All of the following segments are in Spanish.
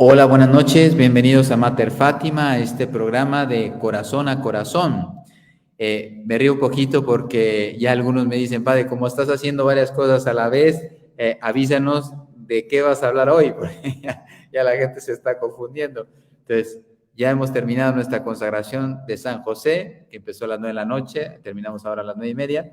Hola, buenas noches, bienvenidos a Mater Fátima, a este programa de Corazón a Corazón. Me río un poquito porque ya algunos me dicen, padre, como estás haciendo varias cosas a la vez, avísanos de qué vas a hablar hoy, porque ya la gente se está confundiendo. Entonces, ya hemos terminado nuestra consagración de San José, que empezó a las 9 de la noche, terminamos ahora a las 9:30,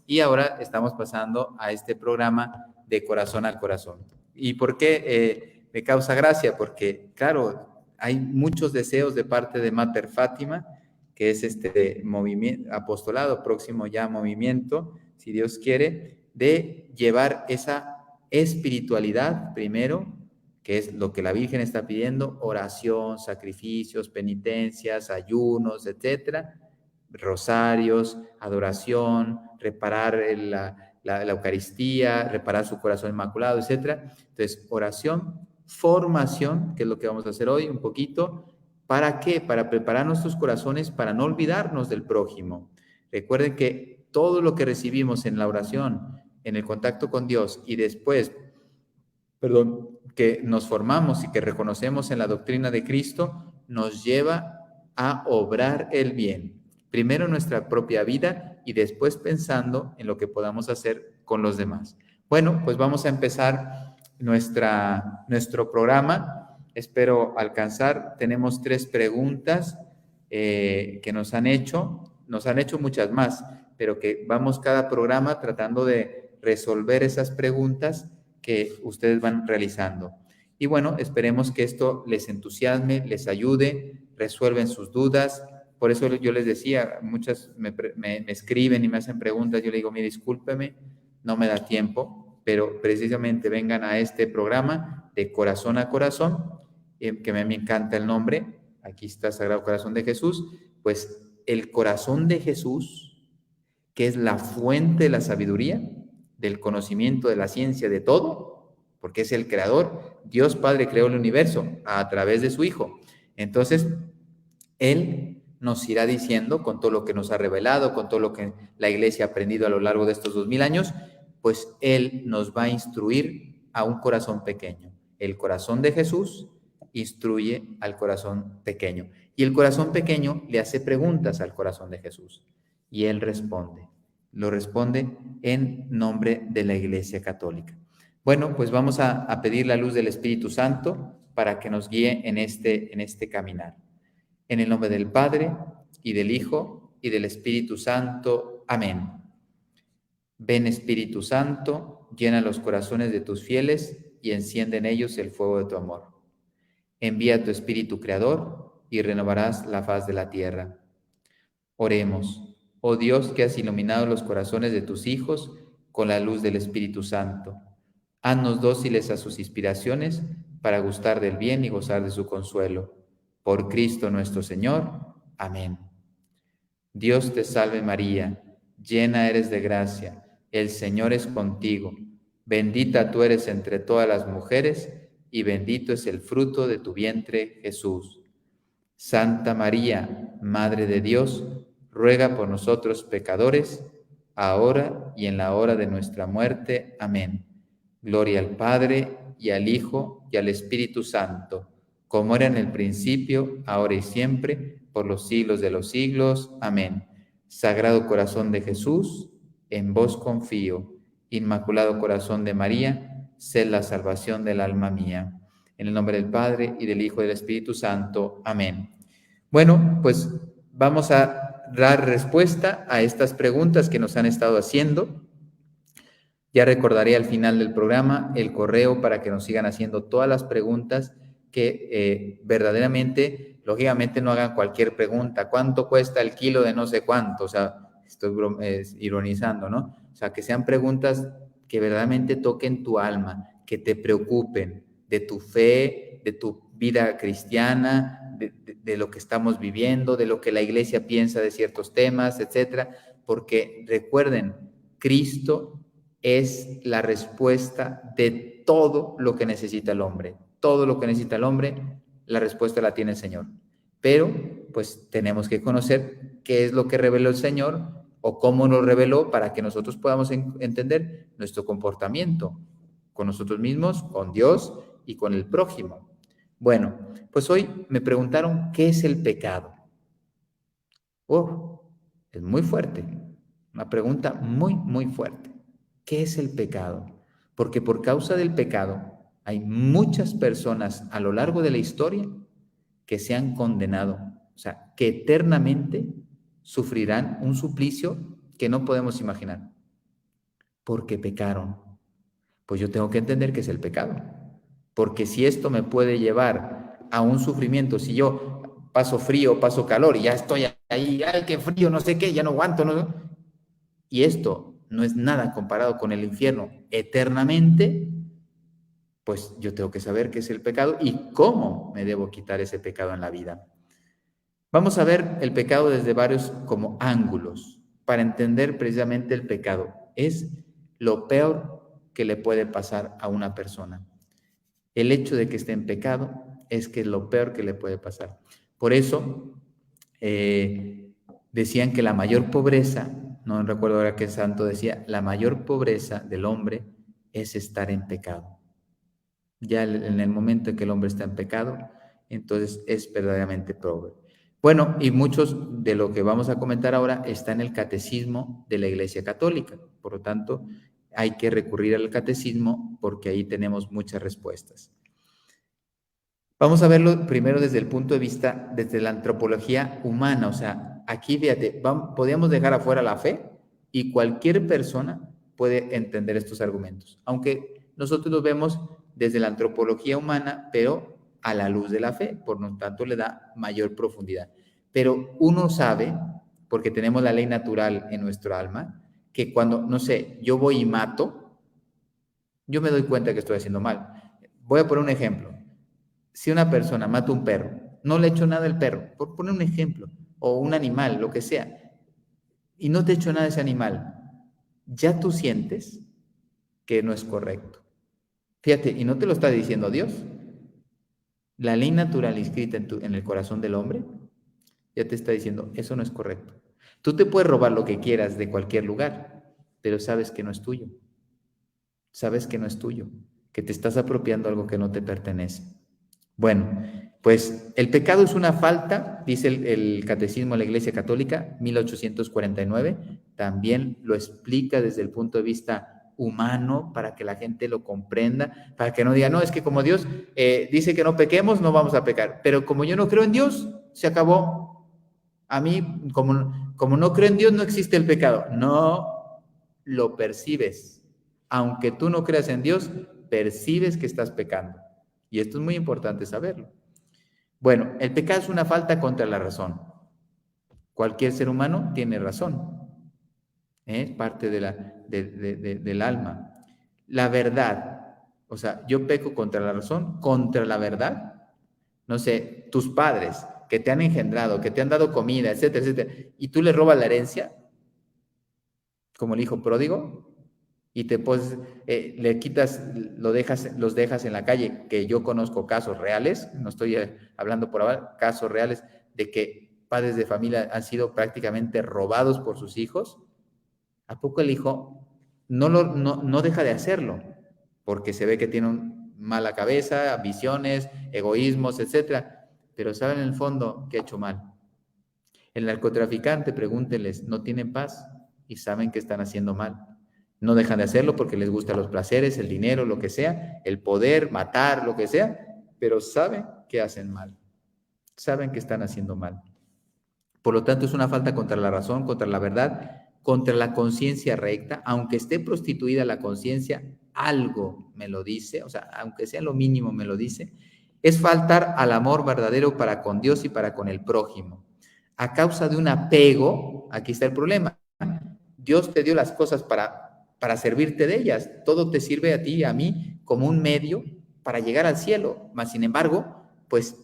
y ahora estamos pasando a este programa de Corazón a Corazón. ¿Y por qué me causa gracia? Porque, claro, hay muchos deseos de parte de Mater Fátima, que es este movimiento, apostolado, próximo ya movimiento, si Dios quiere, de llevar esa espiritualidad primero, que es lo que la Virgen está pidiendo: oración, sacrificios, penitencias, ayunos, etcétera, rosarios, adoración, reparar la Eucaristía, reparar su corazón inmaculado, etcétera. Entonces, oración, formación, que es lo que vamos a hacer hoy un poquito. ¿Para qué? Para preparar nuestros corazones para no olvidarnos del prójimo. Recuerden que todo lo que recibimos en la oración, en el contacto con Dios y después, que nos formamos y que reconocemos en la doctrina de Cristo, nos lleva a obrar el bien. Primero en nuestra propia vida y después pensando en lo que podamos hacer con los demás. Bueno, pues vamos a empezar nuestro programa. Espero alcanzar. Tenemos 3 preguntas que nos han hecho. Nos han hecho muchas más, pero que vamos cada programa tratando de resolver esas preguntas que ustedes van realizando. Y bueno, esperemos que esto les entusiasme, les ayude, resuelven sus dudas. Por eso yo les decía, muchas me escriben y me hacen preguntas. Yo le digo, mire, discúlpeme, no me da tiempo, pero precisamente vengan a este programa de Corazón a Corazón, que a mí me encanta el nombre. Aquí está Sagrado Corazón de Jesús. Pues el corazón de Jesús, que es la fuente de la sabiduría, del conocimiento, de la ciencia, de todo, porque es el creador. Dios Padre creó el universo a través de su Hijo. Entonces, Él nos irá diciendo, con todo lo que nos ha revelado, con todo lo que la Iglesia ha aprendido a lo largo de estos 2000 años, pues Él nos va a instruir a un corazón pequeño. El corazón de Jesús instruye al corazón pequeño. Y el corazón pequeño le hace preguntas al corazón de Jesús. Y Él responde. Lo responde en nombre de la Iglesia Católica. Bueno, pues vamos a pedir la luz del Espíritu Santo para que nos guíe en este caminar. En el nombre del Padre, y del Hijo, y del Espíritu Santo. Amén. Ven, Espíritu Santo, llena los corazones de tus fieles y enciende en ellos el fuego de tu amor. Envía tu Espíritu Creador y renovarás la faz de la tierra. Oremos. Oh Dios, que has iluminado los corazones de tus hijos con la luz del Espíritu Santo, haznos dóciles a sus inspiraciones para gustar del bien y gozar de su consuelo. Por Cristo nuestro Señor. Amén. Dios te salve María, llena eres de gracia, el Señor es contigo. Bendita tú eres entre todas las mujeres, y bendito es el fruto de tu vientre, Jesús. Santa María, Madre de Dios, ruega por nosotros pecadores, ahora y en la hora de nuestra muerte. Amén. Gloria al Padre, y al Hijo, y al Espíritu Santo, como era en el principio, ahora y siempre, por los siglos de los siglos. Amén. Sagrado Corazón de Jesús, en vos confío. Inmaculado Corazón de María, sé la salvación del alma mía. En el nombre del Padre, y del Hijo, y del Espíritu Santo. Amén. Bueno, pues vamos a dar respuesta a estas preguntas que nos han estado haciendo. Ya recordaré al final del programa el correo para que nos sigan haciendo todas las preguntas que verdaderamente, lógicamente, no hagan cualquier pregunta. ¿Cuánto cuesta el kilo de no sé cuánto? O sea, estoy ironizando, ¿no? O sea, que sean preguntas que verdaderamente toquen tu alma, que te preocupen de tu fe, de tu vida cristiana, de lo que estamos viviendo, de lo que la Iglesia piensa de ciertos temas, etcétera. Porque recuerden, Cristo es la respuesta de todo lo que necesita el hombre. Todo lo que necesita el hombre, la respuesta la tiene el Señor. Pero, pues, tenemos que conocer qué es lo que reveló el Señor o cómo nos reveló para que nosotros podamos entender nuestro comportamiento con nosotros mismos, con Dios y con el prójimo. Bueno, pues hoy me preguntaron, ¿qué es el pecado? Oh, es muy fuerte, una pregunta muy, muy fuerte. ¿Qué es el pecado? Porque por causa del pecado hay muchas personas a lo largo de la historia que se han condenado, o sea, que eternamente sufrirán un suplicio que no podemos imaginar, porque pecaron. Pues yo tengo que entender qué es el pecado, porque si esto me puede llevar a un sufrimiento, si yo paso frío, paso calor y ya estoy ahí, ay, qué frío, no sé qué, ya no aguanto, no, y esto no es nada comparado con el infierno eternamente, pues yo tengo que saber qué es el pecado y cómo me debo quitar ese pecado en la vida. Vamos a ver el pecado desde varios como ángulos para entender precisamente el pecado. Es lo peor que le puede pasar a una persona. El hecho de que esté en pecado es que es lo peor que le puede pasar. Por eso decían que la mayor pobreza, no recuerdo ahora qué santo decía, la mayor pobreza del hombre es estar en pecado. Ya en el momento en que el hombre está en pecado, entonces es verdaderamente pobre. Bueno, y muchos de lo que vamos a comentar ahora está en el catecismo de la Iglesia Católica. Por lo tanto, hay que recurrir al catecismo porque ahí tenemos muchas respuestas. Vamos a verlo primero desde el punto de vista, desde la antropología humana. O sea, aquí fíjate, podríamos dejar afuera la fe y cualquier persona puede entender estos argumentos. Aunque nosotros los vemos desde la antropología humana, pero a la luz de la fe, por lo tanto le da mayor profundidad. Pero uno sabe, porque tenemos la ley natural en nuestro alma, que cuando, no sé, yo voy y mato, yo me doy cuenta que estoy haciendo mal. Voy a poner un ejemplo. Si una persona mata un perro, no le ha hecho nada al perro, por poner un ejemplo, o un animal, lo que sea, y no te ha hecho nada ese animal, ya tú sientes que no es correcto. Fíjate, y no te lo está diciendo Dios. La ley natural inscrita en el corazón del hombre ya te está diciendo, eso no es correcto. Tú te puedes robar lo que quieras de cualquier lugar, pero sabes que no es tuyo. Sabes que no es tuyo, que te estás apropiando algo que no te pertenece. Bueno, pues el pecado es una falta, dice el Catecismo de la Iglesia Católica, 1849, también lo explica desde el punto de vista humano para que la gente lo comprenda, para que no diga, no, es que como Dios dice que no pequemos, no vamos a pecar, pero como yo no creo en Dios, se acabó. A mí, como no creo en Dios, no existe el pecado. No lo percibes. Aunque tú no creas en Dios, percibes que estás pecando. Y esto es muy importante saberlo. Bueno, el pecado es una falta contra la razón. Cualquier ser humano tiene razón. Es parte del alma. La verdad, o sea, yo peco contra la razón, contra la verdad. No sé, tus padres que te han engendrado, que te han dado comida, etcétera, etcétera, y tú le robas la herencia, como el hijo pródigo, y te pues, le quitas, los dejas en la calle, que yo conozco casos reales, no estoy hablando por ahora, casos reales de que padres de familia han sido prácticamente robados por sus hijos. ¿A poco el hijo no deja de hacerlo? Porque se ve que tiene mala cabeza, visiones, egoísmos, etcétera, pero saben en el fondo que ha hecho mal. El narcotraficante, pregúntenles, no tienen paz y saben que están haciendo mal. No dejan de hacerlo porque les gustan los placeres, el dinero, lo que sea, el poder, matar, lo que sea, pero saben que hacen mal. Saben que están haciendo mal. Por lo tanto, es una falta contra la razón, contra la verdad, contra la conciencia recta. Aunque esté prostituida la conciencia, algo me lo dice, o sea, aunque sea lo mínimo me lo dice. Es faltar al amor verdadero para con Dios y para con el prójimo. A causa de un apego, aquí está el problema. Dios te dio las cosas para servirte de ellas. Todo te sirve a ti y a mí como un medio para llegar al cielo. Mas, sin embargo, pues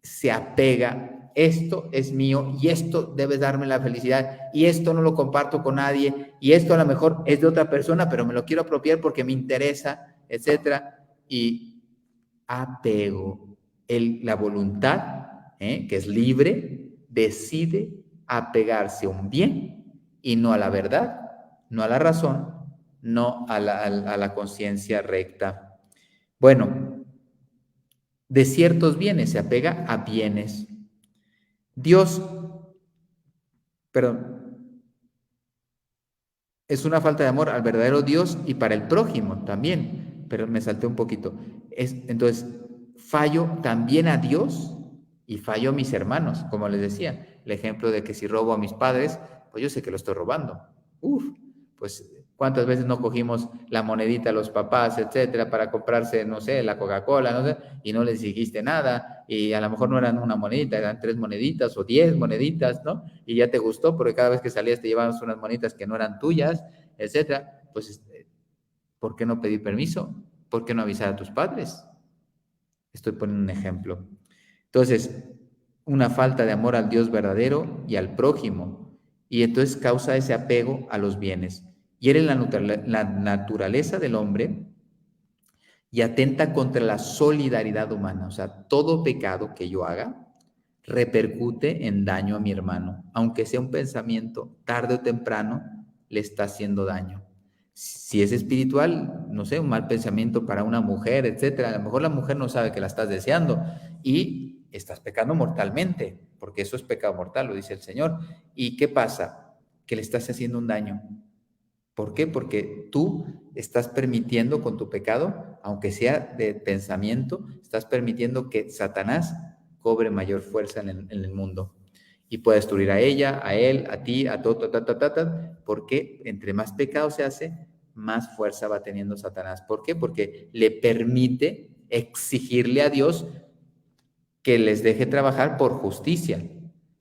se apega, esto es mío y esto debe darme la felicidad y esto no lo comparto con nadie y esto a lo mejor es de otra persona, pero me lo quiero apropiar porque me interesa, etcétera. Y apego, la voluntad, que es libre, decide apegarse a un bien y no a la verdad, no a la razón, no a la conciencia recta. Bueno, de ciertos bienes, se apega a bienes. Dios, perdón, es una falta de amor al verdadero Dios y para el prójimo también, pero me salté un poquito. Entonces, fallo también a Dios y fallo a mis hermanos, como les decía, el ejemplo de que si robo a mis padres, pues yo sé que lo estoy robando. Uf, pues cuántas veces no cogimos la monedita a los papás, etcétera, para comprarse, no sé, la Coca-Cola, no sé, y no les dijiste nada, y a lo mejor no eran una monedita, eran 3 moneditas o 10 moneditas, ¿no? Y ya te gustó porque cada vez que salías te llevabas unas moneditas que no eran tuyas, etcétera. Pues, ¿por qué no pedir permiso? ¿Por qué no avisar a tus padres? Estoy poniendo un ejemplo. Entonces, una falta de amor al Dios verdadero y al prójimo, y entonces causa ese apego a los bienes. Hiere la naturaleza del hombre y atenta contra la solidaridad humana. O sea, todo pecado que yo haga repercute en daño a mi hermano. Aunque sea un pensamiento, tarde o temprano le está haciendo daño. Si es espiritual, no sé, un mal pensamiento para una mujer, etcétera, a lo mejor la mujer no sabe que la estás deseando y estás pecando mortalmente, porque eso es pecado mortal, lo dice el Señor. ¿Y qué pasa? Que le estás haciendo un daño. ¿Por qué? Porque tú estás permitiendo con tu pecado, aunque sea de pensamiento, estás permitiendo que Satanás cobre mayor fuerza en el mundo y pueda destruir a ella, a él, a ti, a todo, porque entre más pecado se hace, más fuerza va teniendo Satanás. ¿Por qué? Porque le permite exigirle a Dios que les deje trabajar por justicia.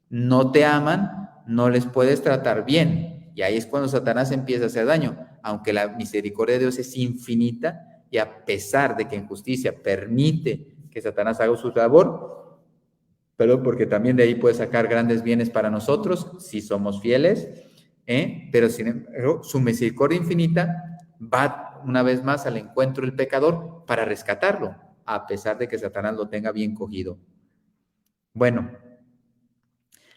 No te aman, no les puedes tratar bien. Y ahí es cuando Satanás empieza a hacer daño. Aunque la misericordia de Dios es infinita y a pesar de que en justicia permite que Satanás haga su labor, pero porque también de ahí puede sacar grandes bienes para nosotros si somos fieles, pero sin embargo su misericordia infinita va una vez más al encuentro del pecador para rescatarlo, a pesar de que Satanás lo tenga bien cogido. Bueno,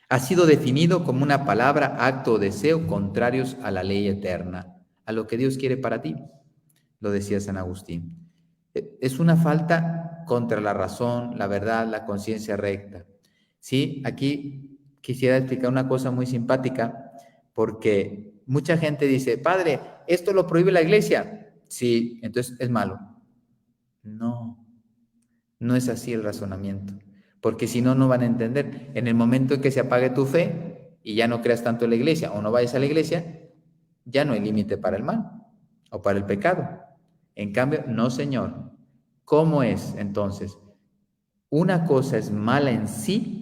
ha sido definido como una palabra, acto o deseo contrarios a la ley eterna, a lo que Dios quiere para ti, lo decía San Agustín. Es una falta contra la razón, la verdad, la conciencia recta. Sí, aquí quisiera explicar una cosa muy simpática, porque mucha gente dice, padre, esto lo prohíbe la iglesia. Sí, entonces es malo. No, no es así el razonamiento, porque si no, no van a entender. En el momento en que se apague tu fe y ya no creas tanto en la iglesia o no vayas a la iglesia, ya no hay límite para el mal o para el pecado. En cambio, no, Señor. ¿Cómo es entonces? Una cosa es mala en sí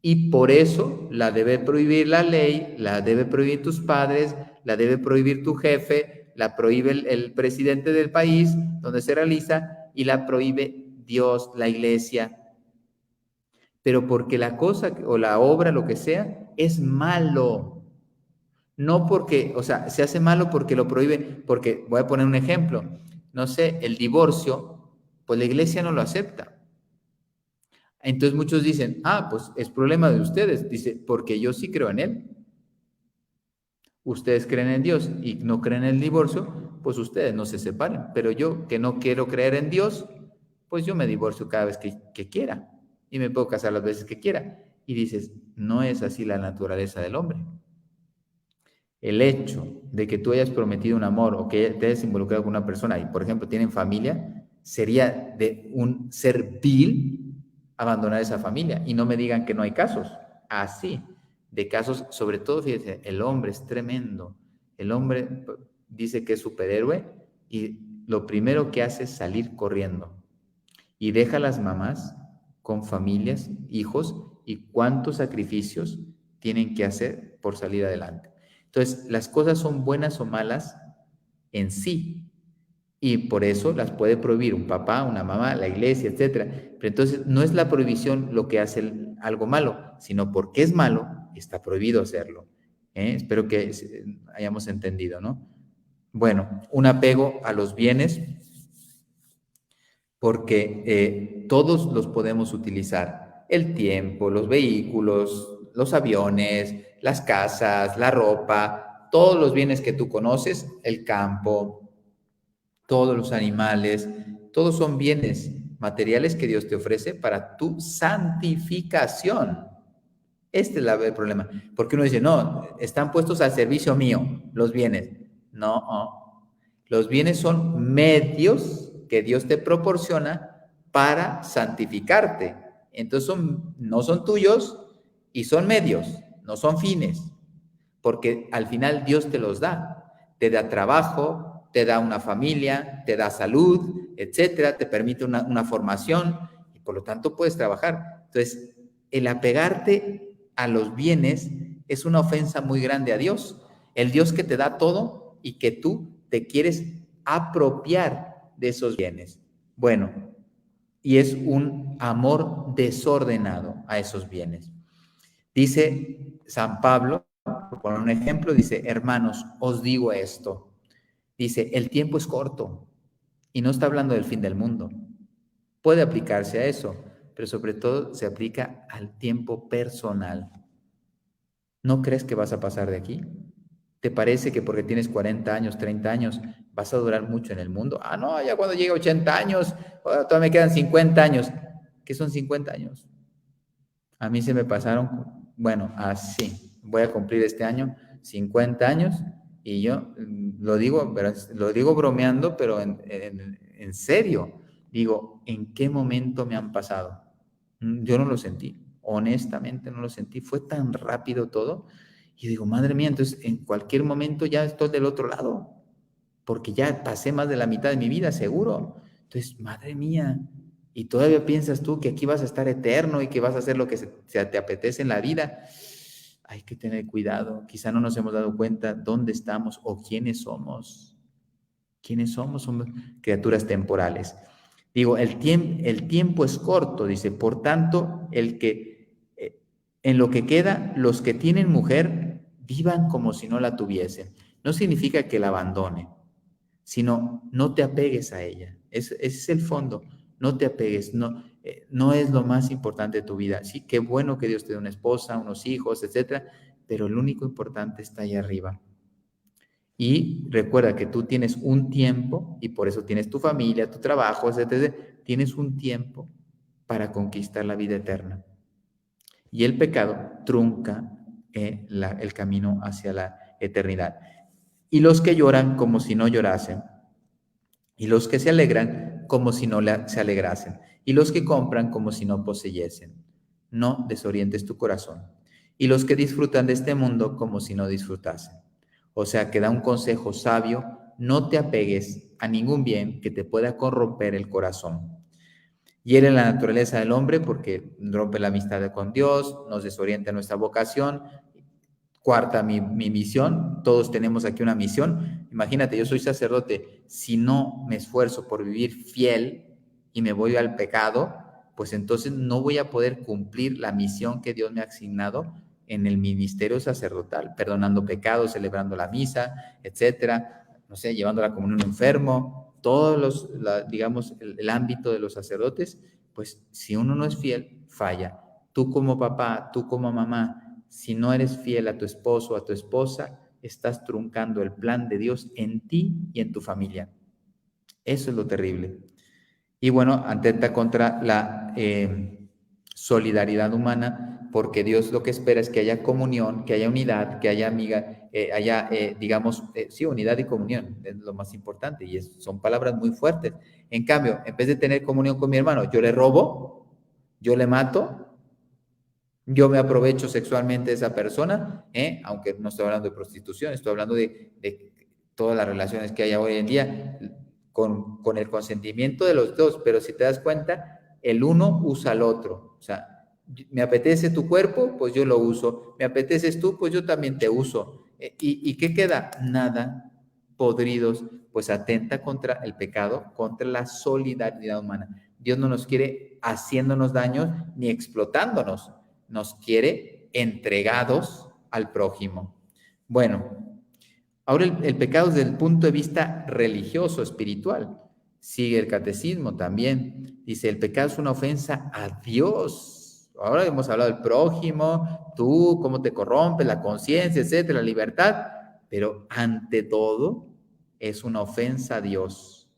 y por eso la debe prohibir la ley, la debe prohibir tus padres, la debe prohibir tu jefe, la prohíbe el presidente del país donde se realiza y la prohíbe Dios, la iglesia. Pero porque la cosa o la obra, lo que sea, es malo. No porque, o sea, se hace malo porque lo prohíbe, porque voy a poner un ejemplo. No sé, el divorcio, pues la iglesia no lo acepta. Entonces muchos dicen, pues es problema de ustedes. Dice, porque yo sí creo en él. Ustedes creen en Dios y no creen en el divorcio, pues ustedes no se separen. Pero yo que no quiero creer en Dios, pues yo me divorcio cada vez que quiera y me puedo casar las veces que quiera. Y dices, no es así la naturaleza del hombre. El hecho de que tú hayas prometido un amor o que te hayas involucrado con una persona y, por ejemplo, tienen familia, sería de un ser vil abandonar esa familia. Y no me digan que no hay casos. Así, de casos, sobre todo, fíjense, el hombre es tremendo. El hombre dice que es superhéroe y lo primero que hace es salir corriendo. Y deja a las mamás con familias, hijos, y cuántos sacrificios tienen que hacer por salir adelante. Entonces, las cosas son buenas o malas en sí, y por eso las puede prohibir un papá, una mamá, la iglesia, etcétera. Pero entonces no es la prohibición lo que hace algo malo, sino porque es malo, está prohibido hacerlo. Espero que hayamos entendido, ¿no? Bueno, un apego a los bienes, porque todos los podemos utilizar. El tiempo, los vehículos, los aviones, las casas, la ropa, todos los bienes que tú conoces, el campo, todos los animales, todos son bienes materiales que Dios te ofrece para tu santificación. Este es el problema. Porque uno dice, no, están puestos al servicio mío los bienes. No, los bienes son medios que Dios te proporciona para santificarte. Entonces no son tuyos y son medios, no son fines. Porque al final Dios te los da. Te da trabajo, te da una familia, te da salud, etcétera, te permite una formación y por lo tanto puedes trabajar. Entonces, el apegarte a los bienes es una ofensa muy grande a Dios. El Dios que te da todo y que tú te quieres apropiar de esos bienes. Bueno, y es un amor desordenado a esos bienes. Dice San Pablo, por poner un ejemplo, dice, hermanos, os digo esto. Dice, el tiempo es corto y no está hablando del fin del mundo. Puede aplicarse a eso, pero sobre todo se aplica al tiempo personal. ¿No crees que vas a pasar de aquí? ¿Te parece que porque tienes 40 años, 30 años, vas a durar mucho en el mundo? Ah, no, ya cuando llegue a 80 años, todavía me quedan 50 años. ¿Qué son 50 años? A mí se me pasaron, bueno, así, voy a cumplir este año 50 años y yo lo digo, pero lo digo bromeando, pero en serio, digo, ¿en qué momento me han pasado? Yo no lo sentí, honestamente no lo sentí, fue tan rápido todo y digo, madre mía, entonces en cualquier momento ya estoy del otro lado, porque ya pasé más de la mitad de mi vida, seguro. Entonces, madre mía, y todavía piensas tú que aquí vas a estar eterno y que vas a hacer lo que se te apetece en la vida. Hay que tener cuidado. Quizá no nos hemos dado cuenta dónde estamos o quiénes somos. ¿Quiénes somos? Somos criaturas temporales. Digo, el tiempo es corto, dice, por tanto, en lo que queda, los que tienen mujer vivan como si no la tuviesen. No significa que la abandone, sino no te apegues a ella. Ese es el fondo. No te apegues, no es lo más importante de tu vida. Sí, qué bueno que Dios te dé una esposa, unos hijos, etcétera, pero lo único importante está ahí arriba. Y recuerda que tú tienes un tiempo, y por eso tienes tu familia, tu trabajo, etcétera. Tienes un tiempo para conquistar la vida eterna. Y el pecado trunca el camino hacia la eternidad. Y los que lloran como si no llorasen, y los que se alegran como si no se alegrasen, y los que compran como si no poseyesen. No desorientes tu corazón. Y los que disfrutan de este mundo como si no disfrutasen. O sea, que da un consejo sabio, no te apegues a ningún bien que te pueda corromper el corazón. Hiere la naturaleza del hombre porque rompe la amistad con Dios, nos desorienta nuestra vocación. Cuarta, mi misión, todos tenemos aquí una misión. Imagínate, yo soy sacerdote, si no me esfuerzo por vivir fiel y me voy al pecado, pues entonces no voy a poder cumplir la misión que Dios me ha asignado en el ministerio sacerdotal, perdonando pecados, celebrando la misa, etcétera, no sé, llevando la comunión a un enfermo, todos digamos, el ámbito de los sacerdotes, pues si uno no es fiel, falla. Tú como papá, tú como mamá, si no eres fiel a tu esposo o a tu esposa, estás truncando el plan de Dios en ti y en tu familia. Eso es lo terrible. Y bueno, atenta contra la solidaridad humana, porque Dios lo que espera es que haya comunión, que haya unidad, que haya sí, unidad y comunión, es lo más importante, y son palabras muy fuertes. En cambio, en vez de tener comunión con mi hermano, yo le robo, yo le mato, yo me aprovecho sexualmente de esa persona, aunque no estoy hablando de prostitución, estoy hablando de todas las relaciones que hay hoy en día con el consentimiento de los dos, pero si te das cuenta, el uno usa al otro. O sea, me apetece tu cuerpo, pues yo lo uso. Me apeteces tú, pues yo también te uso. ¿Y qué queda? Nada, podridos, pues atenta contra el pecado, contra la solidaridad humana. Dios no nos quiere haciéndonos daños ni explotándonos, nos quiere entregados al prójimo. Bueno, ahora el pecado desde el punto de vista religioso, espiritual. Sigue el catecismo también. Dice, el pecado es una ofensa a Dios. Ahora hemos hablado del prójimo, tú, cómo te corrompes, la conciencia, etcétera, la libertad. Pero ante todo, es una ofensa a Dios.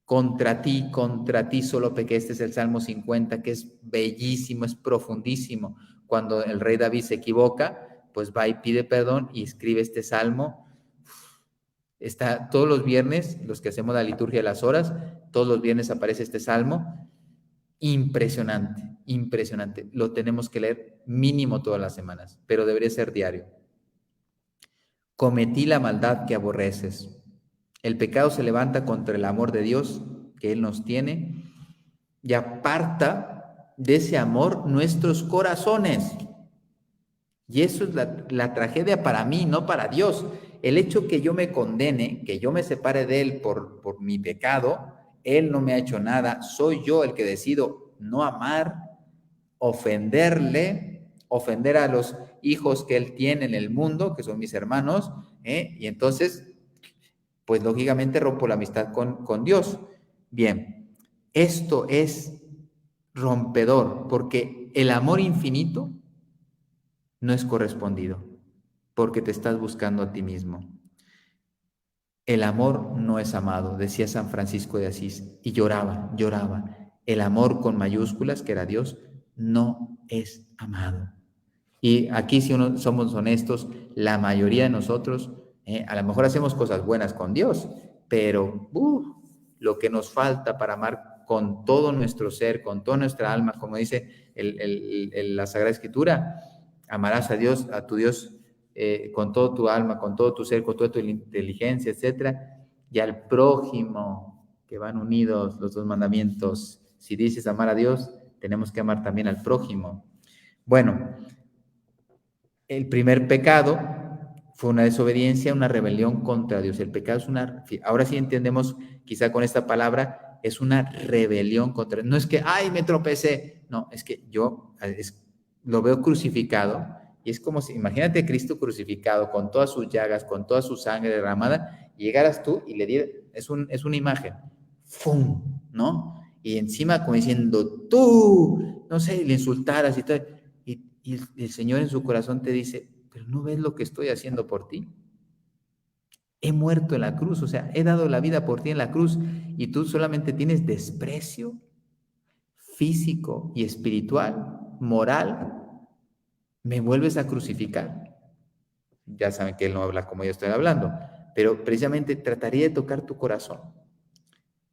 contra ti solo pequé. Este es el Salmo 50, que es bellísimo, es profundísimo. Cuando el rey David se equivoca, pues va y pide perdón y escribe este Salmo. Está todos los viernes, los que hacemos la liturgia de las horas, todos los viernes aparece este Salmo. Impresionante, impresionante. Lo tenemos que leer mínimo todas las semanas, pero debería ser diario. Cometí la maldad que aborreces. El pecado se levanta contra el amor de Dios que Él nos tiene y aparta de ese amor nuestros corazones. Y eso es la tragedia para mí, no para Dios. El hecho que yo me condene, que yo me separe de Él por mi pecado, Él no me ha hecho nada, soy yo el que decido no amar, ofenderle, ofender a los hijos que Él tiene en el mundo, que son mis hermanos, y entonces, pues lógicamente rompo la amistad con Dios. Bien, esto es rompedor, porque el amor infinito no es correspondido, porque te estás buscando a ti mismo. El amor no es amado, decía San Francisco de Asís, y lloraba. El amor con mayúsculas, que era Dios, no es amado. Y aquí, si somos honestos, la mayoría de nosotros, a lo mejor hacemos cosas buenas con Dios, pero lo que nos falta para amar con todo nuestro ser, con toda nuestra alma, como dice la Sagrada Escritura, amarás a Dios, a tu Dios, con todo tu alma, con todo tu ser, con toda tu inteligencia, etcétera, y al prójimo, que van unidos los dos mandamientos. Si dices amar a Dios, tenemos que amar también al prójimo. Bueno, el primer pecado fue una desobediencia, una rebelión contra Dios. El pecado es ahora sí entendemos, quizá con esta palabra, es una rebelión contra Dios. No es que, ay, me tropecé. No, es que yo lo veo crucificado y es como si, imagínate a Cristo crucificado con todas sus llagas, con toda su sangre derramada, y llegaras tú y le dieras, es una imagen, ¡fum!, ¿no? Y encima como diciendo, tú, no sé, le insultaras y todo. Y el Señor en su corazón te dice, pero ¿no ves lo que estoy haciendo por ti? He muerto en la cruz, o sea, he dado la vida por ti en la cruz y tú solamente tienes desprecio físico y espiritual, moral, me vuelves a crucificar. Ya saben que Él no habla como yo estoy hablando, pero precisamente trataría de tocar tu corazón.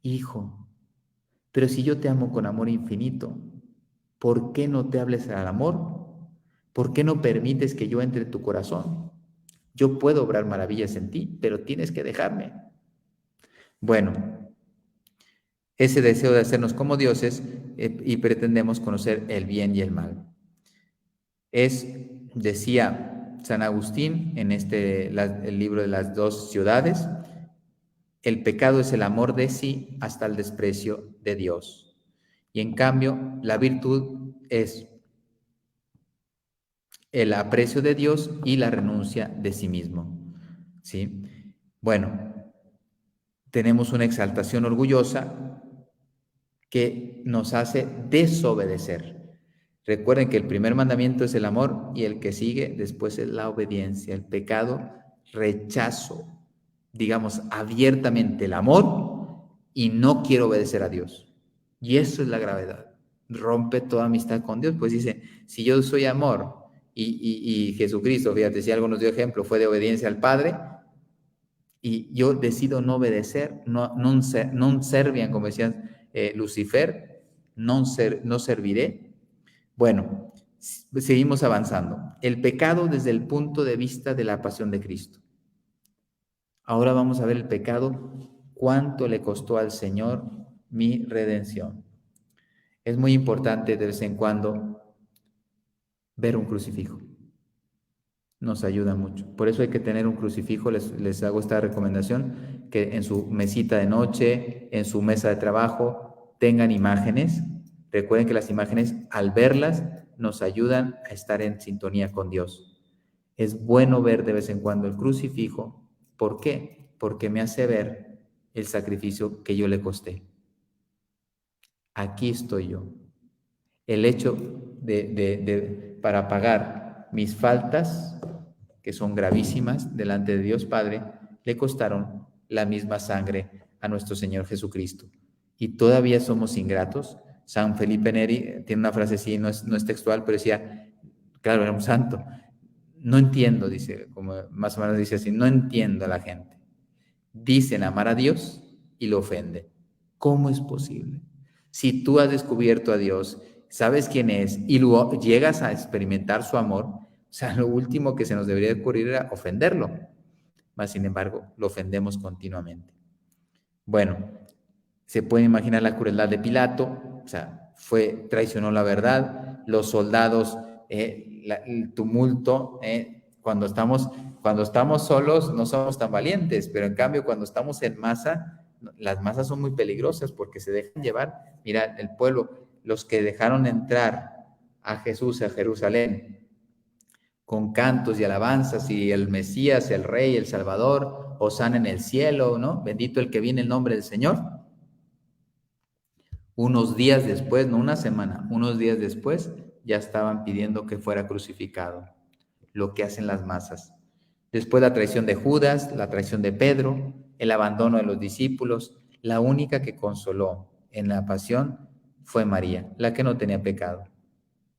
Hijo, pero si yo te amo con amor infinito, ¿por qué no te hables al amor? ¿Por qué no permites que yo entre en tu corazón? Yo puedo obrar maravillas en ti, pero tienes que dejarme. Bueno, ese deseo de hacernos como dioses y pretendemos conocer el bien y el mal. Decía San Agustín en el libro de las dos ciudades, el pecado es el amor de sí hasta el desprecio de Dios. Y en cambio, la virtud es el aprecio de Dios y la renuncia de sí mismo. ¿Sí? Bueno, tenemos una exaltación orgullosa que nos hace desobedecer. Recuerden que el primer mandamiento es el amor y el que sigue después es la obediencia. El pecado, rechazo, digamos, abiertamente el amor y no quiero obedecer a Dios. Y eso es la gravedad. Rompe toda amistad con Dios. Pues dice, si yo soy amor y Jesucristo, fíjate, si algo nos dio ejemplo, fue de obediencia al Padre, y yo decido no obedecer, non serviam, como decía Lucifer, no serviré. Bueno, seguimos avanzando. El pecado desde el punto de vista de la pasión de Cristo. Ahora vamos a ver el pecado, cuánto le costó al Señor mi redención. Es muy importante de vez en cuando ver un crucifijo. Nos ayuda mucho. Por eso hay que tener un crucifijo. Les hago esta recomendación, que en su mesita de noche, en su mesa de trabajo, tengan imágenes. Recuerden que las imágenes, al verlas, nos ayudan a estar en sintonía con Dios. Es bueno ver de vez en cuando el crucifijo. ¿Por qué? Porque me hace ver el sacrificio que yo le costé. Aquí estoy yo. El hecho para pagar mis faltas, que son gravísimas delante de Dios Padre, le costaron la misma sangre a nuestro Señor Jesucristo. y todavía somos ingratos. San Felipe Neri tiene una frase así, no es textual, pero decía, claro, era un santo, no entiendo, dice, como más o menos dice así, no entiendo a la gente. Dicen amar a Dios y lo ofenden. ¿Cómo es posible? Si tú has descubierto a Dios, sabes quién es y luego llegas a experimentar su amor, o sea, lo último que se nos debería ocurrir era ofenderlo. Mas, sin embargo, lo ofendemos continuamente. Bueno, se puede imaginar la crueldad de Pilato, o sea, traicionó la verdad, los soldados, el tumulto, cuando estamos solos no somos tan valientes, pero en cambio cuando estamos en masa, las masas son muy peligrosas porque se dejan llevar. Mira, el pueblo, los que dejaron entrar a Jesús a Jerusalén con cantos y alabanzas y el Mesías, el Rey, el Salvador, hosana en el cielo, ¿no? Bendito el que viene en nombre del Señor. Unos días después, no una semana, unos días después, ya estaban pidiendo que fuera crucificado, lo que hacen las masas. Después la traición de Judas, la traición de Pedro, el abandono de los discípulos, la única que consoló en la pasión fue María, la que no tenía pecado.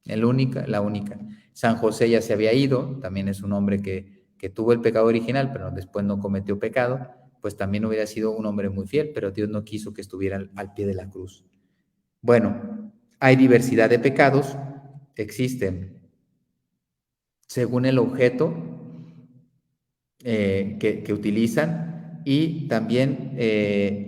La única. San José ya se había ido, también es un hombre que tuvo el pecado original, pero después no cometió pecado, pues también hubiera sido un hombre muy fiel, pero Dios no quiso que estuviera al pie de la cruz. Bueno, hay diversidad de pecados, existen según el objeto que utilizan y también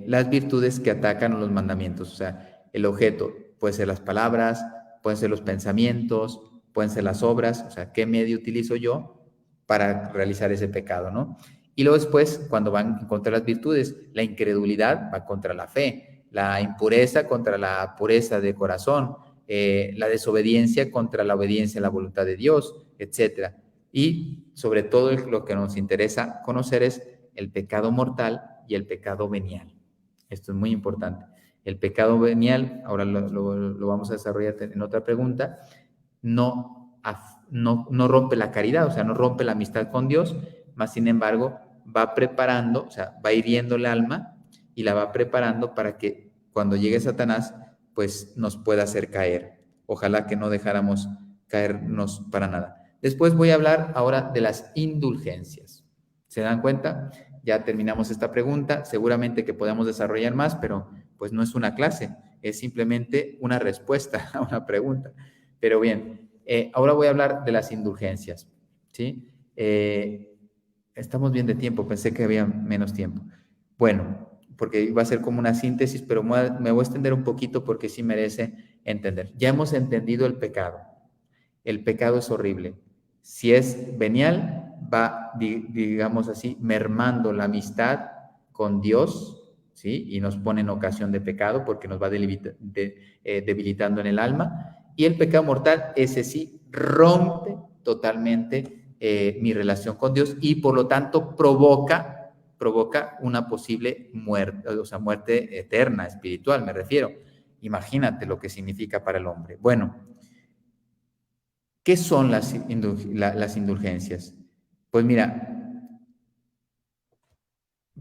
las virtudes que atacan a los mandamientos. O sea, el objeto puede ser las palabras, pueden ser los pensamientos, pueden ser las obras, o sea, qué medio utilizo yo para realizar ese pecado, ¿no? Y luego después, cuando van contra las virtudes, la incredulidad va contra la fe, la impureza contra la pureza de corazón, la desobediencia contra la obediencia a la voluntad de Dios, etcétera. Y sobre todo lo que nos interesa conocer es el pecado mortal y el pecado venial. Esto es muy importante. El pecado venial, ahora lo vamos a desarrollar en otra pregunta, no rompe la caridad, o sea, no rompe la amistad con Dios, más sin embargo va preparando, o sea, va hiriendo el alma y la va preparando para que cuando llegue Satanás, pues nos pueda hacer caer. Ojalá que no dejáramos caernos para nada. Después voy a hablar ahora de las indulgencias. ¿Se dan cuenta? Ya terminamos esta pregunta. Seguramente que podamos desarrollar más, pero pues no es una clase, es simplemente una respuesta a una pregunta. Pero bien, ahora voy a hablar de las indulgencias. ¿Sí? Estamos bien de tiempo, pensé que había menos tiempo. Bueno, porque iba a ser como una síntesis, pero me voy a extender un poquito porque sí merece entender. Ya hemos entendido el pecado. El pecado es horrible. Si es venial, va, digamos así, mermando la amistad con Dios, ¿sí? Y nos pone en ocasión de pecado porque nos va debilitando en el alma. Y el pecado mortal, ese sí, rompe totalmente mi relación con Dios y por lo tanto provoca una posible muerte, o sea, muerte eterna, espiritual, me refiero. Imagínate lo que significa para el hombre. Bueno, ¿qué son las indulgencias? Pues mira,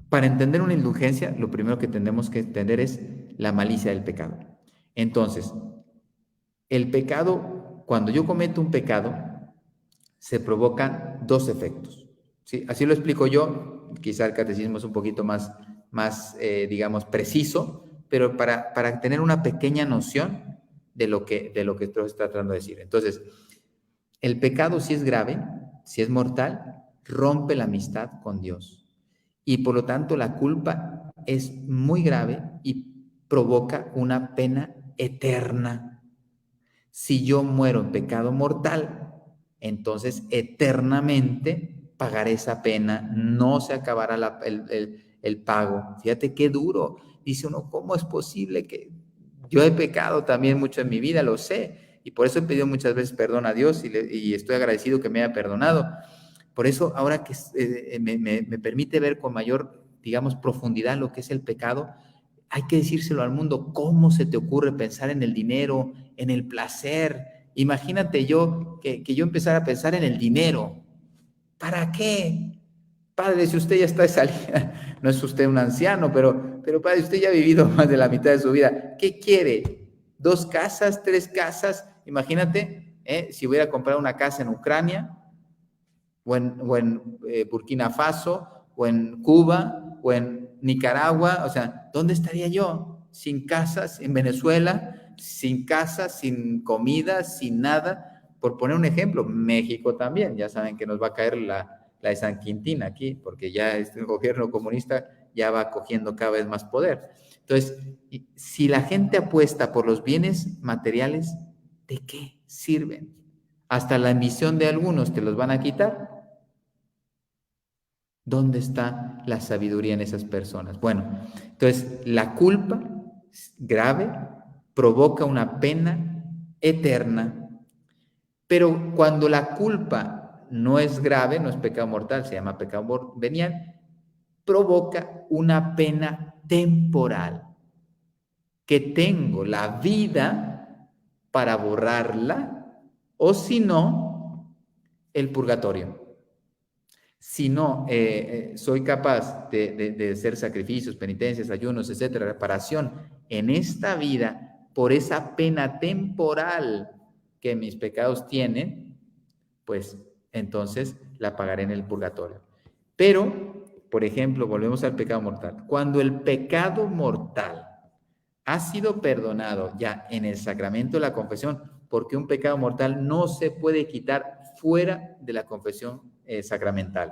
para entender una indulgencia, lo primero que tenemos que entender es la malicia del pecado. Entonces, el pecado, cuando yo cometo un pecado, se provocan dos efectos. ¿Sí? Así lo explico yo, quizá el catecismo es un poquito más digamos, preciso, pero para tener una pequeña noción de lo que estoy tratando de decir. Entonces, el pecado, si es grave, si es mortal, rompe la amistad con Dios. Y por lo tanto, la culpa es muy grave y provoca una pena eterna. Si yo muero en pecado mortal, entonces eternamente pagaré esa pena, no se acabará el pago. Fíjate qué duro. Dice uno, ¿cómo es posible que yo he pecado también mucho en mi vida? Lo sé. Y por eso he pedido muchas veces perdón a Dios y estoy agradecido que me haya perdonado. Por eso ahora que me permite ver con mayor, digamos, profundidad lo que es el pecado, hay que decírselo al mundo. ¿Cómo se te ocurre pensar en el dinero, en el placer? Imagínate que yo empezara a pensar en el dinero. ¿Para qué? Padre, si usted ya está de salida, no es usted un anciano, pero pero padre, usted ya ha vivido más de la mitad de su vida. ¿Qué quiere? ¿2 casas, 3 casas? Imagínate, si hubiera comprado una casa en Ucrania, o en Burkina Faso, o en Cuba, o en Nicaragua. O sea, ¿dónde estaría yo? Sin casas, en Venezuela, sin casas, sin comida, sin nada. Por poner un ejemplo, México también, ya saben que nos va a caer la de San Quintín aquí, porque ya este gobierno comunista ya va cogiendo cada vez más poder. Entonces, si la gente apuesta por los bienes materiales, ¿de qué sirven? Hasta la ambición de algunos te los van a quitar. ¿Dónde está la sabiduría en esas personas? Bueno, entonces la culpa grave provoca una pena eterna, pero cuando la culpa no es grave, no es pecado mortal, se llama pecado venial, provoca una pena temporal, que tengo la vida para borrarla, o si no, el purgatorio. Si no soy capaz de hacer sacrificios, penitencias, ayunos, etcétera, reparación en esta vida por esa pena temporal que mis pecados tienen, pues entonces la pagaré en el purgatorio. Pero, por ejemplo, volvemos al pecado mortal. Cuando el pecado mortal ha sido perdonado ya en el sacramento de la confesión, porque un pecado mortal no se puede quitar fuera de la confesión sacramental.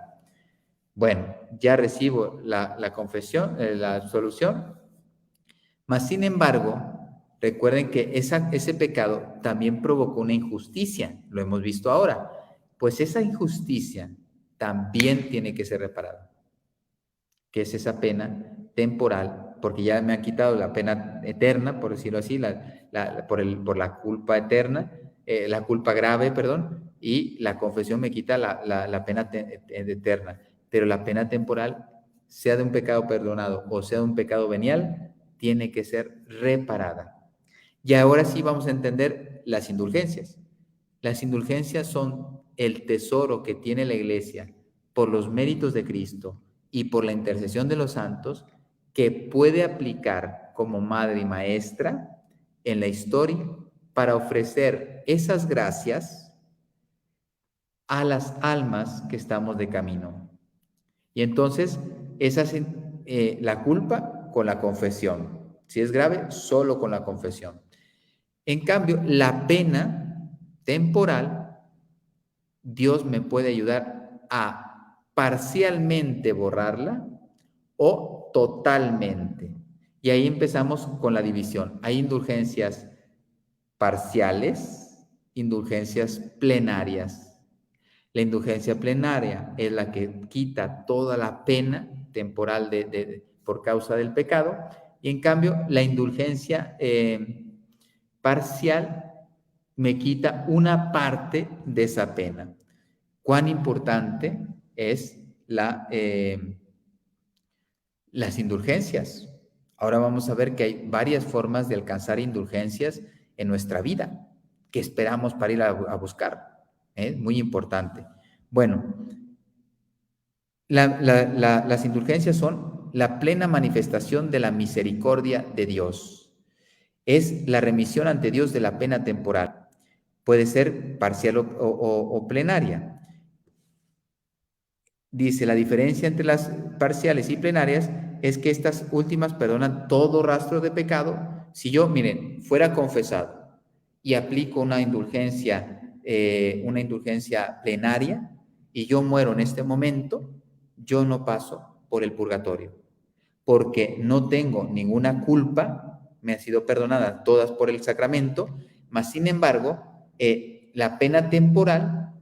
Bueno, ya recibo la confesión, la absolución, mas sin embargo, recuerden que ese pecado también provocó una injusticia, lo hemos visto ahora, pues esa injusticia también tiene que ser reparada, que es esa pena temporal, porque ya me han quitado la pena eterna, por decirlo así, por la culpa eterna, la culpa grave, perdón, y la confesión me quita la pena eterna, pero la pena temporal, sea de un pecado perdonado o sea de un pecado venial, tiene que ser reparada. Y ahora sí vamos a entender las indulgencias. Las indulgencias son el tesoro que tiene la Iglesia por los méritos de Cristo y por la intercesión de los santos, que puede aplicar como madre y maestra en la historia para ofrecer esas gracias a las almas que estamos de camino. Y entonces, la culpa con la confesión. Si es grave, solo con la confesión. En cambio, la pena temporal, Dios me puede ayudar a parcialmente borrarla o totalmente. Y ahí empezamos con la división. Hay indulgencias parciales, indulgencias plenarias. La indulgencia plenaria es la que quita toda la pena temporal por causa del pecado, y en cambio la indulgencia parcial me quita una parte de esa pena. ¿Cuán importante es las indulgencias? Ahora vamos a ver que hay varias formas de alcanzar indulgencias en nuestra vida, que esperamos para ir a buscar. Muy importante. Bueno, las indulgencias son la plena manifestación de la misericordia de Dios. Es la remisión ante Dios de la pena temporal. Puede ser parcial o plenaria. Dice, la diferencia entre las parciales y plenarias es que estas últimas perdonan todo rastro de pecado. Si yo, miren, fuera confesado y aplico una indulgencia plenaria, y yo muero en este momento, yo no paso por el purgatorio, porque no tengo ninguna culpa, me han sido perdonadas todas por el sacramento, mas sin embargo, la pena temporal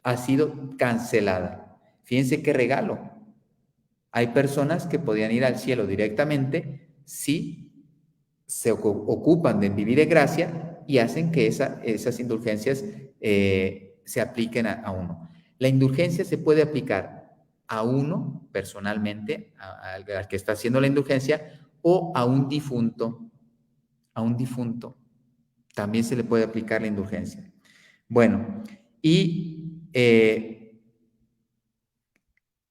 ha sido cancelada. Fíjense qué regalo. Hay personas que podían ir al cielo directamente si se ocupan de vivir en gracia y hacen que esas indulgencias se apliquen a uno. La indulgencia se puede aplicar a uno personalmente, al que está haciendo la indulgencia, o a un difunto. A un difunto también se le puede aplicar la indulgencia. Bueno, y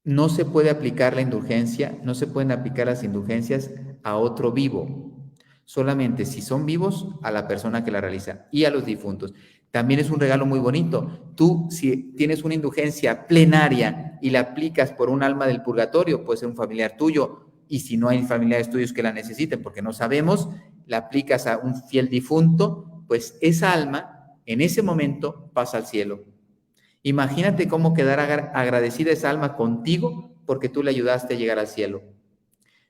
no se puede aplicar la indulgencia, no se pueden aplicar las indulgencias a otro vivo, solamente si son vivos a la persona que la realiza y a los difuntos. También es un regalo muy bonito. Tú, si tienes una indulgencia plenaria y la aplicas por un alma del purgatorio, puede ser un familiar tuyo, y si no hay familiares tuyos que la necesiten, porque no sabemos, la aplicas a un fiel difunto, pues esa alma en ese momento pasa al cielo. Imagínate cómo quedará agradecida esa alma contigo porque tú le ayudaste a llegar al cielo.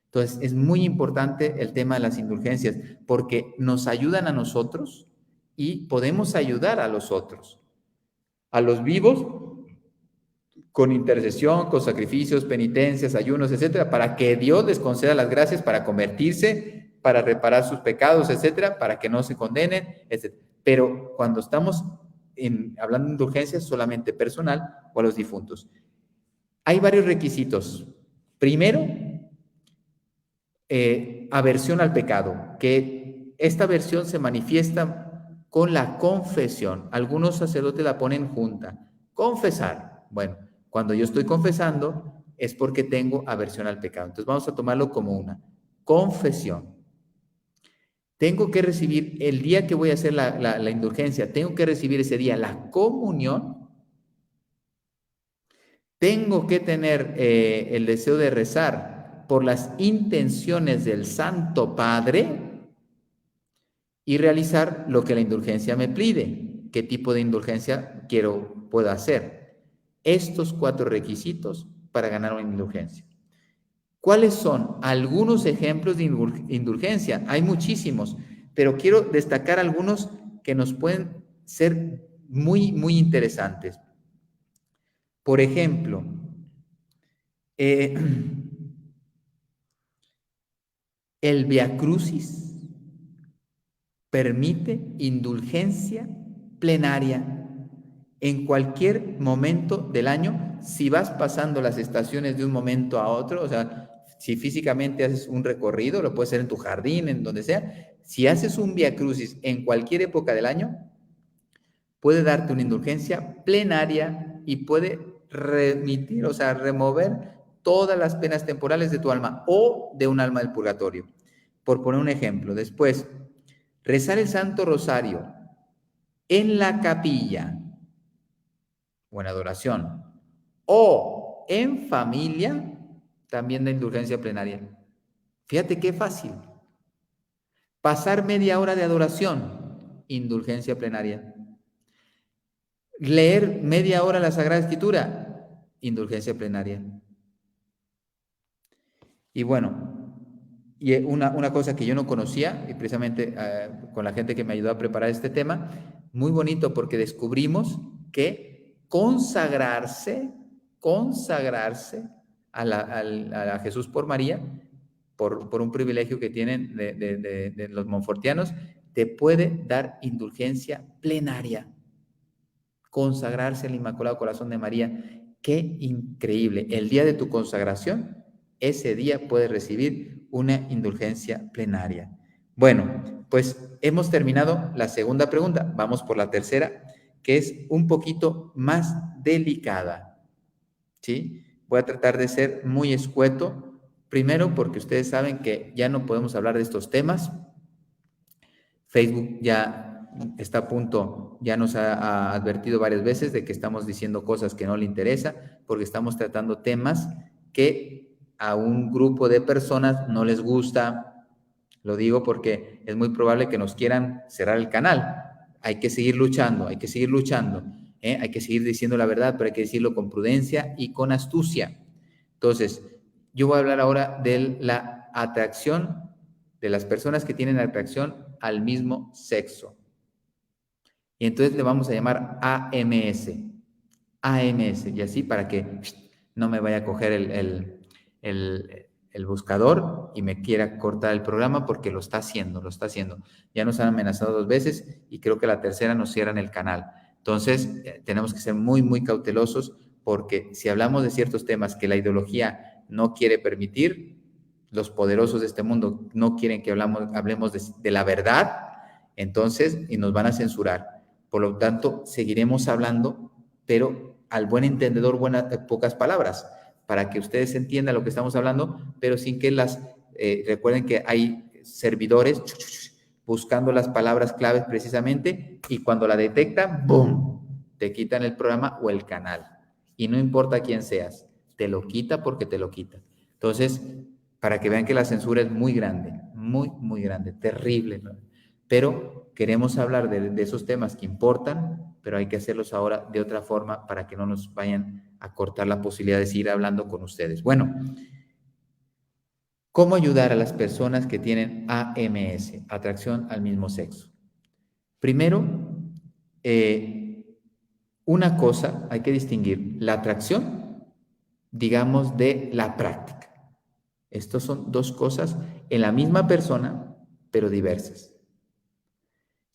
Entonces, es muy importante el tema de las indulgencias porque nos ayudan a nosotros y podemos ayudar a los otros. A los vivos, con intercesión, con sacrificios, penitencias, ayunos, etcétera, para que Dios les conceda las gracias para convertirse, para reparar sus pecados, etcétera, para que no se condenen, etcétera. Pero cuando estamos hablando de indulgencias, solamente personal o a los difuntos. Hay varios requisitos. Primero, aversión al pecado, que esta aversión se manifiesta con la confesión. Algunos sacerdotes la ponen junta. Confesar. Bueno, cuando yo estoy confesando es porque tengo aversión al pecado. Entonces vamos a tomarlo como una confesión. Tengo que recibir, el día que voy a hacer la indulgencia, tengo que recibir ese día la comunión. Tengo que tener el deseo de rezar por las intenciones del Santo Padre y realizar lo que la indulgencia me pide. ¿Qué tipo de indulgencia puedo hacer? Estos 4 requisitos para ganar una indulgencia. ¿Cuáles son algunos ejemplos de indulgencia? Hay muchísimos, pero quiero destacar algunos que nos pueden ser muy, muy interesantes. Por ejemplo, el Viacrucis permite indulgencia plenaria en cualquier momento del año. Si vas pasando las estaciones de un momento a otro, o sea, si físicamente haces un recorrido, lo puedes hacer en tu jardín, en donde sea. Si haces un Viacrucis en cualquier época del año, puede darte una indulgencia plenaria y puede remitir, o sea, remover todas las penas temporales de tu alma o de un alma del purgatorio. Por poner un ejemplo, después, rezar el Santo Rosario en la capilla o en adoración o en familia, también da indulgencia plenaria. Fíjate qué fácil. Pasar media hora de adoración, indulgencia plenaria. Leer media hora la Sagrada Escritura, indulgencia plenaria. Y bueno, y una cosa que yo no conocía, y precisamente con la gente que me ayudó a preparar este tema, muy bonito porque descubrimos que consagrarse a Jesús por María, por un privilegio que tienen de los monfortianos, te puede dar indulgencia plenaria. Consagrarse al Inmaculado Corazón de María. Qué increíble. El día de tu consagración, ese día puedes recibir una indulgencia plenaria. Bueno, pues hemos terminado la segunda pregunta. Vamos por la tercera, que es un poquito más delicada. ¿Sí? Voy a tratar de ser muy escueto. Primero, porque ustedes saben que ya no podemos hablar de estos temas. Facebook ya está a punto, ya nos ha advertido varias veces de que estamos diciendo cosas que no le interesa, porque estamos tratando temas que a un grupo de personas no les gusta. Lo digo porque es muy probable que nos quieran cerrar el canal. Hay que seguir luchando, hay que seguir luchando, hay que seguir diciendo la verdad, pero hay que decirlo con prudencia y con astucia. Entonces, yo voy a hablar ahora de la atracción, de las personas que tienen atracción al mismo sexo. Y entonces le vamos a llamar AMS. AMS, y así para que no me vaya a coger el buscador y me quiera cortar el programa porque lo está haciendo. Ya nos han amenazado 2 veces y creo que la tercera nos cierran el canal. Entonces, tenemos que ser muy, muy cautelosos porque si hablamos de ciertos temas que la ideología no quiere permitir, los poderosos de este mundo no quieren que hablemos de la verdad, entonces, y nos van a censurar. Por lo tanto, seguiremos hablando, pero al buen entendedor, pocas palabras, para que ustedes entiendan lo que estamos hablando, pero sin que recuerden que hay servidores buscando las palabras claves precisamente, y cuando la detectan, ¡boom!, te quitan el programa o el canal. Y no importa quién seas, te lo quita porque te lo quita. Entonces, para que vean que la censura es muy grande, muy, muy grande, terrible, ¿no? Pero queremos hablar de esos temas que importan, pero hay que hacerlos ahora de otra forma para que no nos vayan a cortar la posibilidad de seguir hablando con ustedes. Bueno, ¿cómo ayudar a las personas que tienen AMS, atracción al mismo sexo? Primero, una cosa, hay que distinguir la atracción, digamos, de la práctica. Estos son dos cosas en la misma persona, pero diversas.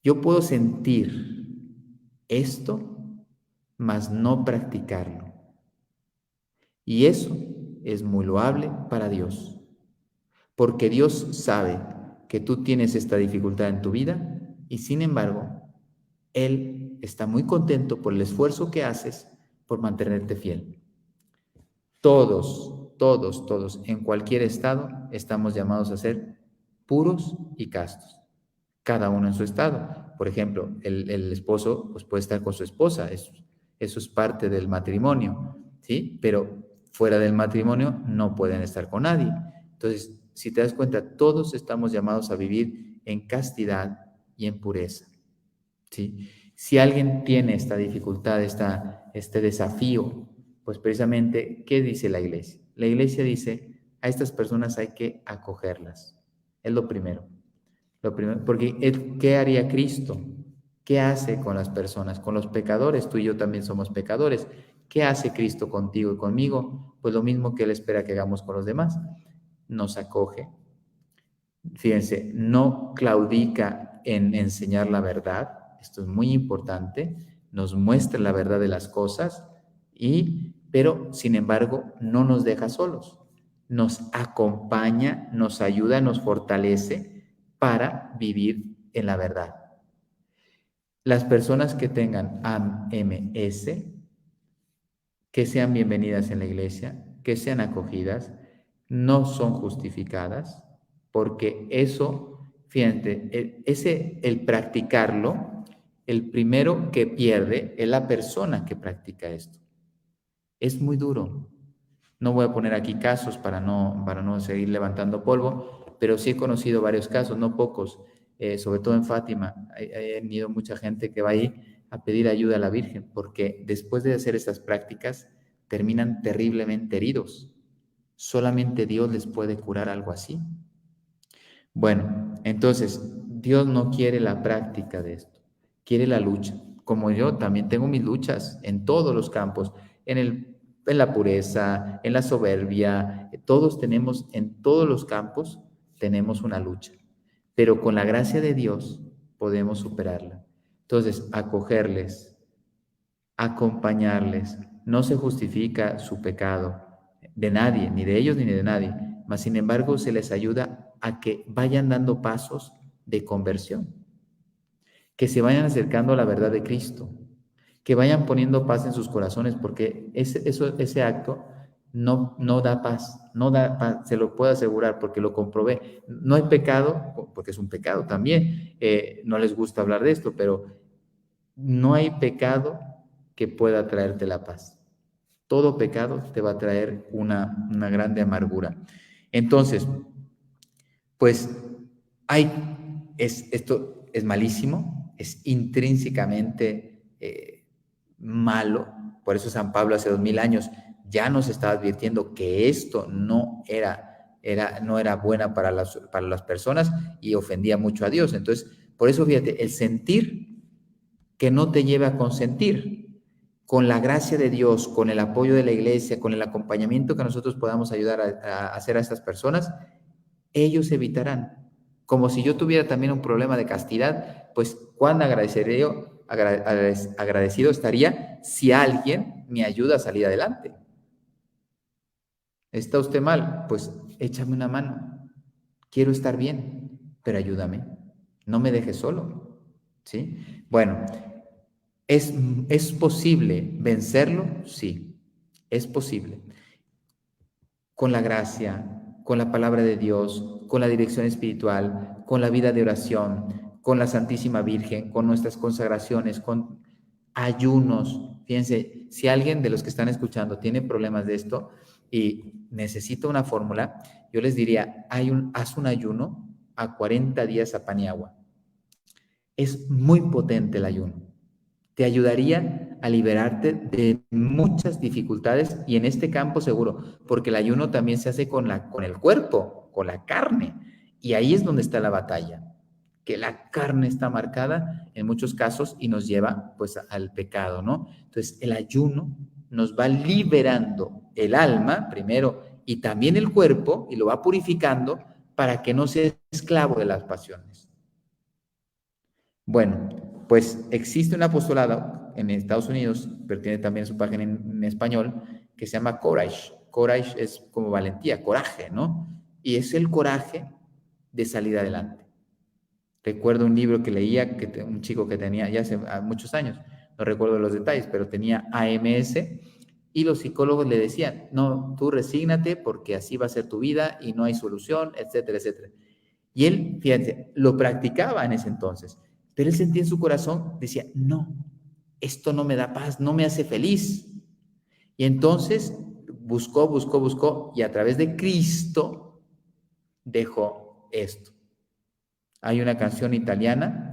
Yo puedo sentir esto, mas no practicarlo. Y eso es muy loable para Dios, porque Dios sabe que tú tienes esta dificultad en tu vida y sin embargo, Él está muy contento por el esfuerzo que haces por mantenerte fiel. Todos, en cualquier estado, estamos llamados a ser puros y castos, cada uno en su estado. Por ejemplo, el esposo pues, puede estar con su esposa, eso es parte del matrimonio, ¿sí? Pero fuera del matrimonio no pueden estar con nadie. Entonces, si te das cuenta, todos estamos llamados a vivir en castidad y en pureza, ¿sí? Si alguien tiene esta dificultad, este desafío, pues precisamente, ¿qué dice la iglesia? La iglesia dice, a estas personas hay que acogerlas. Es lo primero. Porque ¿qué haría Cristo? ¿Qué hace con las personas? Con los pecadores, tú y yo también somos pecadores. ¿Qué hace Cristo contigo y conmigo? Pues lo mismo que Él espera que hagamos con los demás. Nos acoge. Fíjense, no claudica en enseñar la verdad. Esto es muy importante. Nos muestra la verdad de las cosas, pero sin embargo no nos deja solos. Nos acompaña, nos ayuda, nos fortalece para vivir en la verdad. Las personas que tengan AMS, que sean bienvenidas en la iglesia, que sean acogidas, no son justificadas, porque eso, fíjate, el practicarlo, el primero que pierde es la persona que practica esto. Es muy duro. No voy a poner aquí casos para no seguir levantando polvo, pero sí he conocido varios casos, no pocos, sobre todo en Fátima. He ido mucha gente que va ahí a pedir ayuda a la Virgen, porque después de hacer estas prácticas terminan terriblemente heridos. Solamente Dios les puede curar algo así. Bueno, entonces, Dios no quiere la práctica de esto, quiere la lucha. Como yo también tengo mis luchas en todos los campos, en la pureza, en la soberbia, todos tenemos, en todos los campos, tenemos una lucha. Pero con la gracia de Dios podemos superarla. Entonces, acogerles, acompañarles, no se justifica su pecado de nadie, ni de ellos ni de nadie, mas sin embargo se les ayuda a que vayan dando pasos de conversión, que se vayan acercando a la verdad de Cristo, que vayan poniendo paz en sus corazones, porque ese acto no da paz, no da paz, se lo puedo asegurar porque lo comprobé. No hay pecado, porque es un pecado también, no les gusta hablar de esto, pero no hay pecado que pueda traerte la paz. Todo pecado te va a traer una grande amargura. Entonces, pues esto es malísimo, es intrínsecamente malo. Por eso San Pablo hace 2000 años ya nos estaba advirtiendo que esto no era buena para las personas y ofendía mucho a Dios. Entonces, por eso fíjate, el sentir que no te lleve a consentir, con la gracia de Dios, con el apoyo de la iglesia, con el acompañamiento que nosotros podamos ayudar a hacer a estas personas, ellos evitarán. Como si yo tuviera también un problema de castidad, pues cuán agradecido estaría si alguien me ayuda a salir adelante. ¿Está usted mal? Pues échame una mano. Quiero estar bien, pero ayúdame. No me dejes solo. ¿Sí? Bueno, ¿es posible vencerlo? Sí, es posible. con la gracia, con la palabra de Dios, con la dirección espiritual, con la vida de oración, con la Santísima Virgen, con nuestras consagraciones, con ayunos. Fíjense, si alguien de los que están escuchando tiene problemas de esto y necesita una fórmula, yo les diría, haz un ayuno a 40 días a pan y agua. Es muy potente el ayuno. Te ayudaría a liberarte de muchas dificultades y en este campo seguro, porque el ayuno también se hace con el cuerpo, con la carne. Y ahí es donde está la batalla, que la carne está marcada en muchos casos y nos lleva pues al pecado, ¿no? Entonces el ayuno nos va liberando el alma primero y también el cuerpo y lo va purificando para que no sea esclavo de las pasiones. Bueno, pues existe un apostolado en Estados Unidos, pero tiene también su página en español, que se llama Courage. Courage es como valentía, coraje, ¿no? Y es el coraje de salir adelante. Recuerdo un libro que leía, un chico que tenía ya hace muchos años, no recuerdo los detalles, pero tenía AMS y los psicólogos le decían, no, tú resígnate porque así va a ser tu vida y no hay solución, etcétera, etcétera. Y él, fíjate, lo practicaba en ese entonces, pero él sentía en su corazón, decía, no, esto no me da paz, no me hace feliz. Y entonces buscó, y a través de Cristo dejó esto. Hay una canción italiana,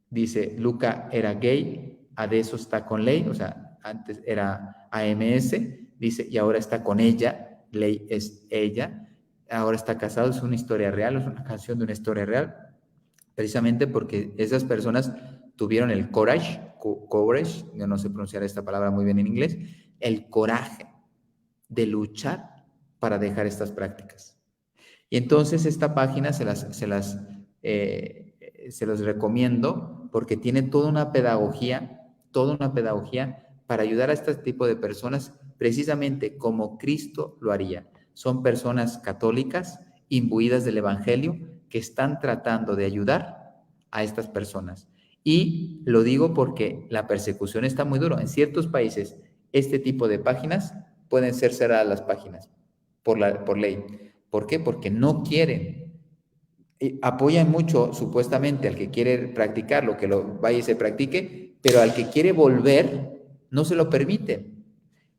dice, Luca era gay, adesso está con lei, o sea, antes era AMS, dice, y ahora está con ella, lei es ella, ahora está casado, es una historia real, es una canción de una historia real, precisamente porque esas personas tuvieron el courage, yo no sé pronunciar esta palabra muy bien en inglés, el coraje de luchar para dejar estas prácticas. Y entonces esta página se los recomiendo porque tiene toda una pedagogía para ayudar a este tipo de personas precisamente como Cristo lo haría. Son personas católicas, imbuidas del Evangelio, que están tratando de ayudar a estas personas. Y lo digo porque la persecución está muy dura. En ciertos países, este tipo de páginas pueden ser cerradas las páginas por ley. ¿Por qué? Porque no quieren. Apoyan mucho, supuestamente, al que quiere practicarlo, que lo vaya y se practique, pero al que quiere volver, no se lo permiten.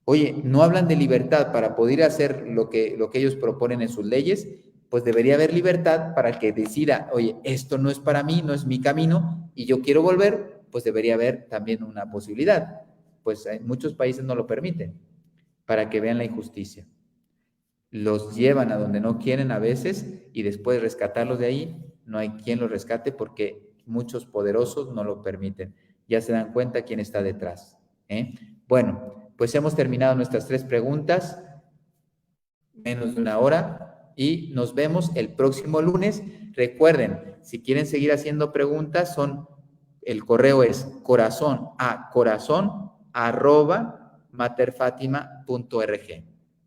Oye, no hablan de libertad para poder hacer lo que ellos proponen en sus leyes, pues debería haber libertad para el que decida, oye, esto no es para mí, no es mi camino, y yo quiero volver, pues debería haber también una posibilidad. Pues en muchos países no lo permiten, para que vean la injusticia. Los llevan a donde no quieren a veces y después de rescatarlos de ahí, no hay quien los rescate porque muchos poderosos no lo permiten. Ya se dan cuenta quién está detrás. Bueno, pues hemos terminado nuestras 3 preguntas, menos de una hora, y nos vemos el próximo lunes. Recuerden, si quieren seguir haciendo preguntas, el correo es corazon@materfatima.org.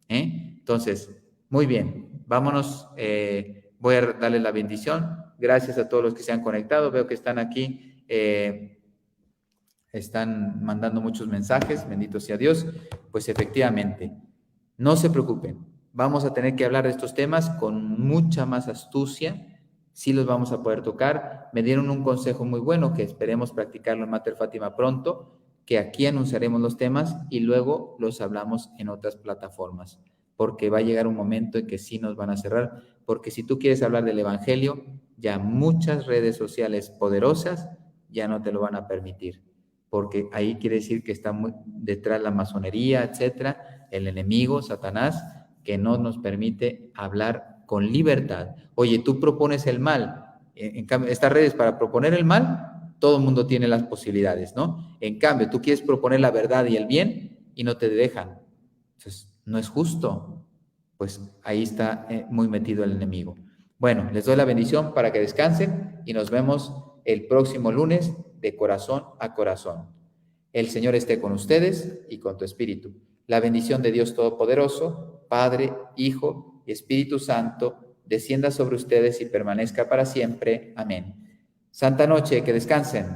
Entonces, muy bien, vámonos, voy a darles la bendición. Gracias a todos los que se han conectado, veo que están aquí, están mandando muchos mensajes, bendito sea Dios. Pues efectivamente, no se preocupen, vamos a tener que hablar de estos temas con mucha más astucia, sí los vamos a poder tocar. Me dieron un consejo muy bueno que esperemos practicarlo en Mater Fátima pronto, que aquí anunciaremos los temas y luego los hablamos en otras plataformas, porque va a llegar un momento en que sí nos van a cerrar, porque si tú quieres hablar del Evangelio, ya muchas redes sociales poderosas ya no te lo van a permitir, porque ahí quiere decir que está muy detrás la masonería, etcétera, el enemigo, Satanás, que no nos permite hablar con libertad. Oye, tú propones el mal, en cambio, estas redes para proponer el mal, todo el mundo tiene las posibilidades, ¿no? En cambio, tú quieres proponer la verdad y el bien y no te dejan. Entonces, no es justo. Pues ahí está muy metido el enemigo. Bueno, les doy la bendición para que descansen y nos vemos el próximo lunes de corazón a corazón. El Señor esté con ustedes y con tu espíritu. La bendición de Dios Todopoderoso, Padre, Hijo y Espíritu Santo, descienda sobre ustedes y permanezca para siempre. Amén. Santa noche, que descansen.